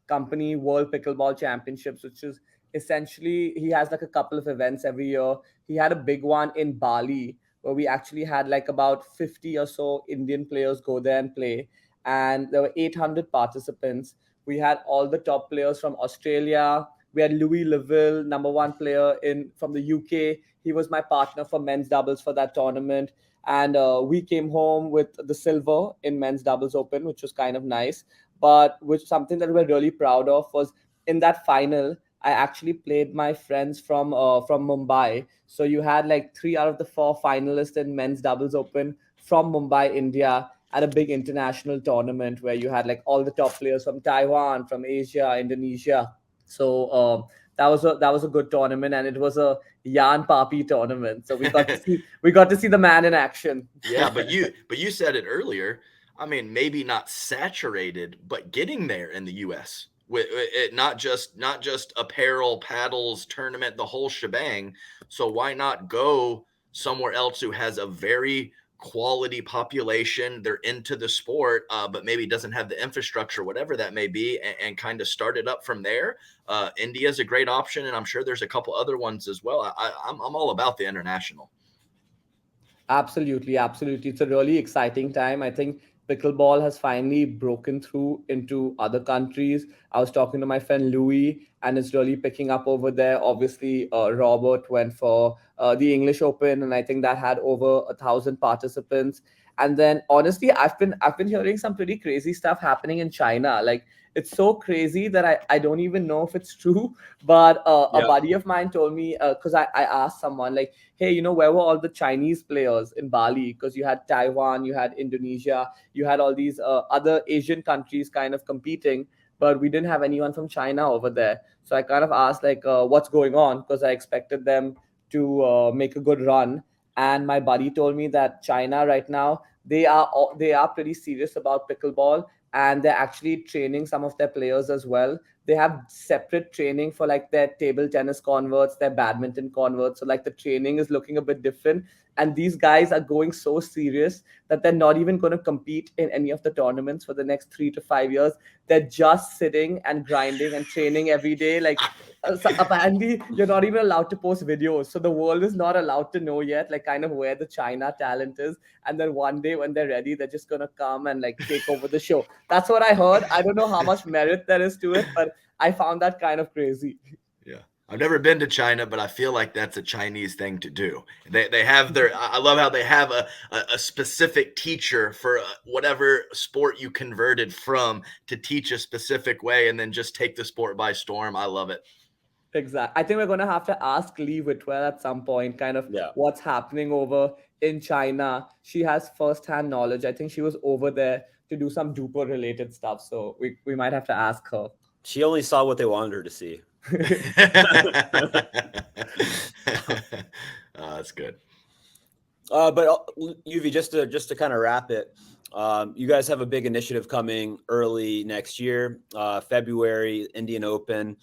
Speaker 1: company, World Pickleball Championships, which is essentially, he has like a couple of events every year. He had a big one in Bali where we actually had like about 50 or so Indian players go there and play. And there were 800 participants. We had all the top players from Australia. We had Louis Leville, number one player from the UK. He was my partner for men's doubles for that tournament. And we came home with the silver in men's doubles open, which was kind of nice. But something that we're really proud of was in that final, I actually played my friends from Mumbai. So you had like 3 out of the 4 finalists in men's doubles open from Mumbai, India, at a big international tournament where you had like all the top players from Taiwan, from Asia, Indonesia. So that was a good tournament, and it was a Jan Papi tournament. So we got to see the man in action.
Speaker 2: Yeah, but you said it earlier. I mean, maybe not saturated, but getting there in the US. With it, not just apparel, paddles, tournament, the whole shebang. So why not go somewhere else who has a very quality population? They're into the sport, but maybe doesn't have the infrastructure, whatever that may be, and kind of start it up from there. India is a great option, and I'm sure there's a couple other ones as well. I'm all about the international.
Speaker 1: Absolutely. It's a really exciting time. I think pickleball has finally broken through into other countries. I was talking to my friend Louis, and it's really picking up over there. Obviously, Robert went for the English Open, and I think that had over 1,000 participants. And then, honestly, I've been hearing some pretty crazy stuff happening in China. Like, it's so crazy that I don't even know if it's true. But a buddy of mine told me, because I asked someone like, hey, where were all the Chinese players in Bali? Because you had Taiwan, you had Indonesia, you had all these other Asian countries kind of competing, but we didn't have anyone from China over there. So I kind of asked like, what's going on? Because I expected them to make a good run. And my buddy told me that China right now, they are pretty serious about pickleball, and they're actually training some of their players as well. They have separate training for like their table tennis converts, their badminton converts. So like the training is looking a bit different. And these guys are going so serious that they're not even going to compete in any of the tournaments for the next 3 to 5 years. They're just sitting and grinding and training every day. Like so apparently you're not even allowed to post videos. So the world is not allowed to know yet, like kind of where the China talent is. And then one day when they're ready, they're just going to come and like take over the show. That's what I heard. I don't know how much merit there is to it, but I found that kind of crazy.
Speaker 2: Yeah. I've never been to China, but I feel like that's a Chinese thing to do. They have their. I love how they have a specific teacher for whatever sport you converted from to teach a specific way, and then just take the sport by storm. I love it.
Speaker 1: Exactly. I think we're going to have to ask Lee Whitwell at some point, kind of
Speaker 3: Yeah.
Speaker 1: what's happening over in China. She has first-hand knowledge. I think she was over there to do some Duper related stuff. So we might have to ask her.
Speaker 3: She only saw what they wanted her to see.
Speaker 2: That's good.
Speaker 3: But Yuvi, just to kind of wrap it, you guys have a big initiative coming early next year, February, Indian Open.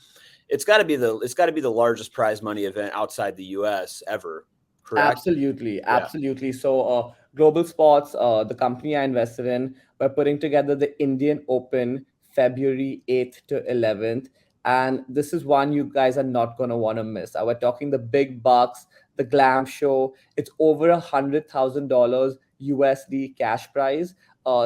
Speaker 3: It's got to be the largest prize money event outside the U.S. ever, correct?
Speaker 1: Absolutely, absolutely. So, Global Sports, the company I invested in, we're putting together the Indian Open February 8th to 11th. And this is one you guys are not going to want to miss. We're talking the big bucks, the glam show. It's over $100,000 USD cash prize,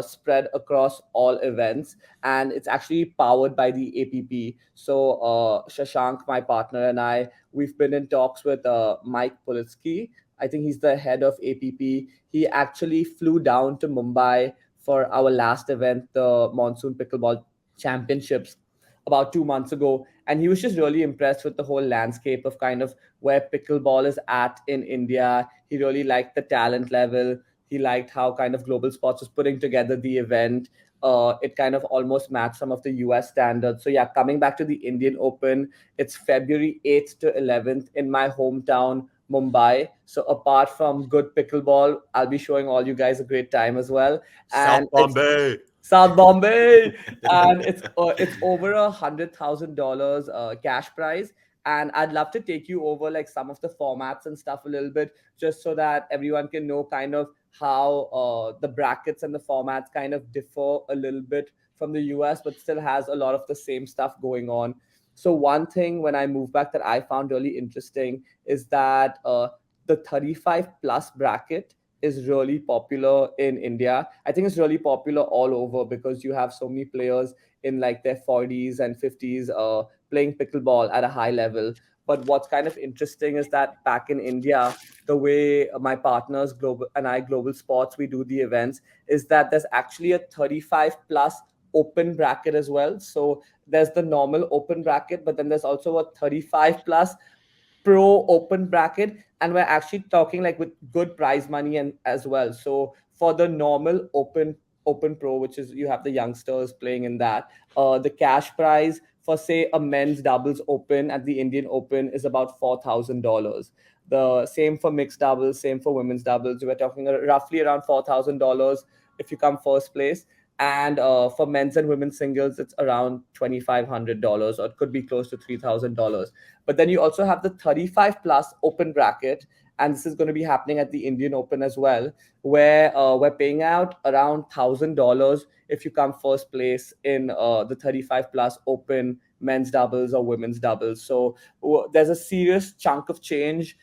Speaker 1: spread across all events. And it's actually powered by the APP. So, Shashank, my partner, and I, we've been in talks with Mike Politsky. I think he's the head of APP. He actually flew down to Mumbai for our last event, the Monsoon Pickleball Championships, about 2 months ago. And he was just really impressed with the whole landscape of kind of where pickleball is at in India. He really liked the talent level. He liked how kind of Global Sports was putting together the event. It kind of almost matched some of the US standards. So, yeah, coming back to the Indian Open, it's February 8th to 11th in my hometown, Mumbai. So apart from good pickleball, I'll be showing all you guys a great time as well. And
Speaker 3: South Bombay.
Speaker 1: South Bombay, and it's over $100,000 cash prize. And I'd love to take you over like some of the formats and stuff a little bit, just so that everyone can know kind of how the brackets and the formats kind of differ a little bit from the US, but still has a lot of the same stuff going on. So one thing when I moved back that I found really interesting is that the 35 plus bracket is really popular in India. I think it's really popular all over because you have so many players in like their 40s and 50s playing pickleball at a high level. But what's kind of interesting is that back in India, the way my partners global and I global sports we do the events is that there's actually a 35 plus open bracket as well. So there's the normal open bracket, but then there's also a 35 plus pro open bracket, and we're actually talking like with good prize money and as well. So for the normal open pro, which is you have the youngsters playing in that, the cash prize for say a men's doubles open at the Indian Open is about $4,000. The same for mixed doubles, same for women's doubles. We're talking roughly around $4,000 if you come first place. And for men's and women's singles, it's around $2,500, or it could be close to $3,000. But then you also have the 35 plus open bracket, and this is going to be happening at the Indian Open as well, where we're paying out around $1,000 if you come first place in the 35 plus open men's doubles or women's doubles. So there's a serious chunk of change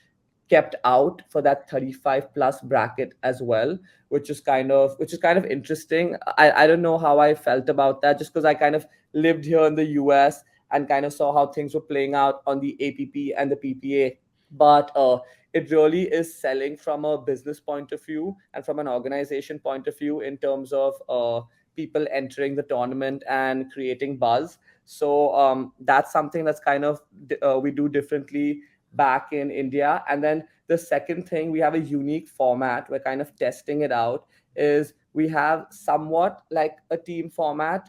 Speaker 1: kept out for that 35 plus bracket as well, which is kind of interesting. I don't know how I felt about that, just because I kind of lived here in the US and kind of saw how things were playing out on the APP and the PPA. But it really is selling from a business point of view and from an organization point of view in terms of people entering the tournament and creating buzz. So that's something that's kind of we do differently back in India. And then the second thing, we have a unique format. We're kind of testing it out. Is we have somewhat like a team format.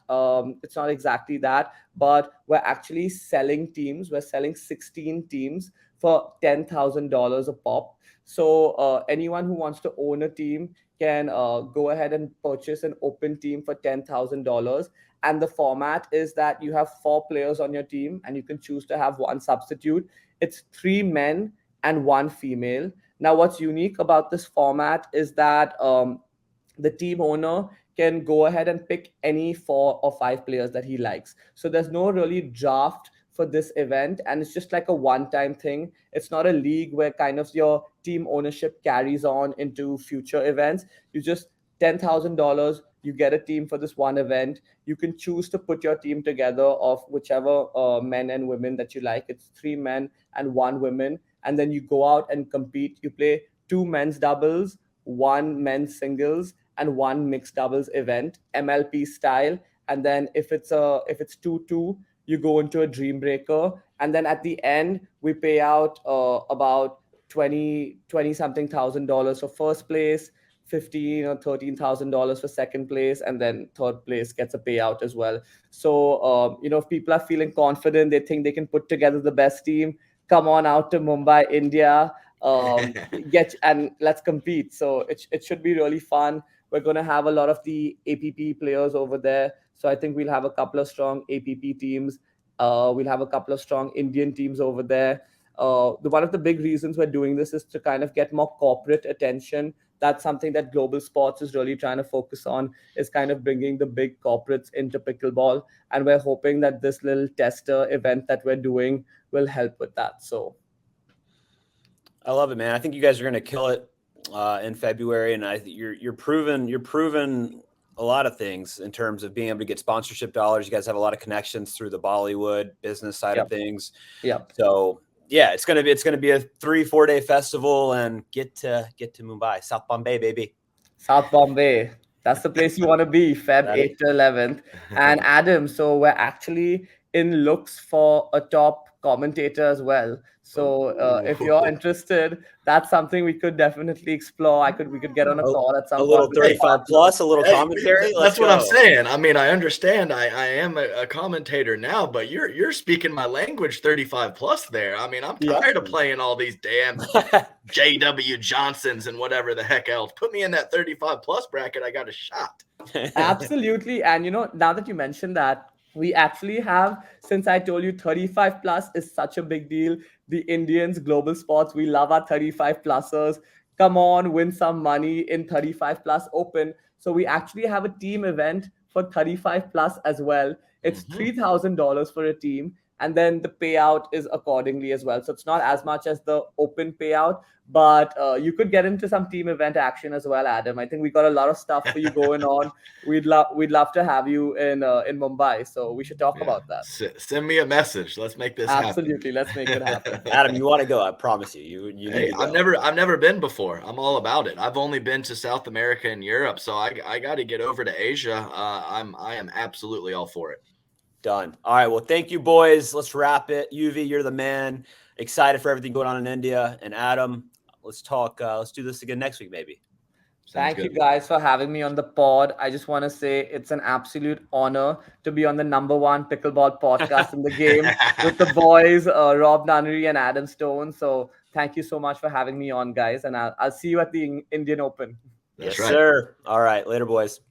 Speaker 1: It's not exactly that, but we're actually selling teams. We're selling 16 teams for $10,000 a pop. So anyone who wants to own a team can go ahead and purchase an open team for $10,000. And the format is that you have four players on your team, and you can choose to have one substitute. It's three men and one female. Now, what's unique about this format is that the team owner can go ahead and pick any four or five players that he likes. So there's no really draft for this event, and it's just like a one-time thing. It's not a league where kind of your team ownership carries on into future events. You just $10,000. You get a team for this one event. You can choose to put your team together of whichever men and women that you like. It's 3 men and 1 woman. And then you go out and compete. You play 2 men's doubles, 1 men's singles, and 1 mixed doubles event, MLP style. And then if it's 2-2, you go into a dream breaker. And then at the end, we pay out about 20 something thousand dollars for first place, 15 or $13,000 for second place, and then third place gets a payout as well. So if people are feeling confident, they think they can put together the best team, come on out to Mumbai, India, get and let's compete. So it should be really fun. We're going to have a lot of the APP players over there. So I think we'll have a couple of strong APP teams. We'll have a couple of strong Indian teams over there. One of the big reasons we're doing this is to kind of get more corporate attention. That's something that global sports is really trying to focus on, is kind of bringing the big corporates into pickleball. And we're hoping that this little tester event that we're doing will help with that. So
Speaker 3: I love it, man. I think you guys are going to kill it in February. And you're proven a lot of things in terms of being able to get sponsorship dollars. You guys have a lot of connections through the Bollywood business side of things.
Speaker 1: Yeah.
Speaker 3: So yeah, it's gonna be a 3-4 day festival, and get to Mumbai, South Bombay, baby.
Speaker 1: South Bombay. That's the place you want to be, Feb 8th to 11th. And Adam, so we're actually in looks for a top commentator as well. So if you're interested, that's something we could definitely explore. We could get on a call at some point.
Speaker 3: A little 35 plus, a little commentary.
Speaker 2: That's what I'm saying. I mean, I understand. I am a commentator now, but you're speaking my language 35 plus there. I mean, I'm tired of playing all these damn JW Johnsons and whatever the heck else. Put me in that 35 plus bracket. I got a shot.
Speaker 1: Absolutely. And now that you mentioned that, we actually have, since I told you 35 plus is such a big deal, the Indians, global sports, we love our 35 plusers. Come on, win some money in 35 plus open. So we actually have a team event for 35 plus as well. It's $3,000 for a team. And then the payout is accordingly as well. So it's not as much as the open payout, but you could get into some team event action as well, Adam. I think we got a lot of stuff for you going on. We'd love to have you in Mumbai. So we should talk about that.
Speaker 2: Send me a message. Let's make this happen.
Speaker 1: Absolutely. Let's make it happen.
Speaker 3: Adam, you want to go? I promise you. You
Speaker 2: hey,
Speaker 3: need to go.
Speaker 2: I've never been before. I'm all about it. I've only been to South America and Europe, so I got to get over to Asia. I am absolutely all for it.
Speaker 3: Done. All right. Well, thank you, boys. Let's wrap it. Yuvi, you're the man. Excited for everything going on in India. And Adam, let's talk. Let's do this again next week, maybe.
Speaker 1: Thank you guys for having me on the pod. I just want to say it's an absolute honor to be on the #1 pickleball podcast in the game with the boys, Rob Nunnery and Adam Stone. So thank you so much for having me on, guys. And I'll see you at the Indian Open.
Speaker 3: Yes, sir. All right. Later, boys.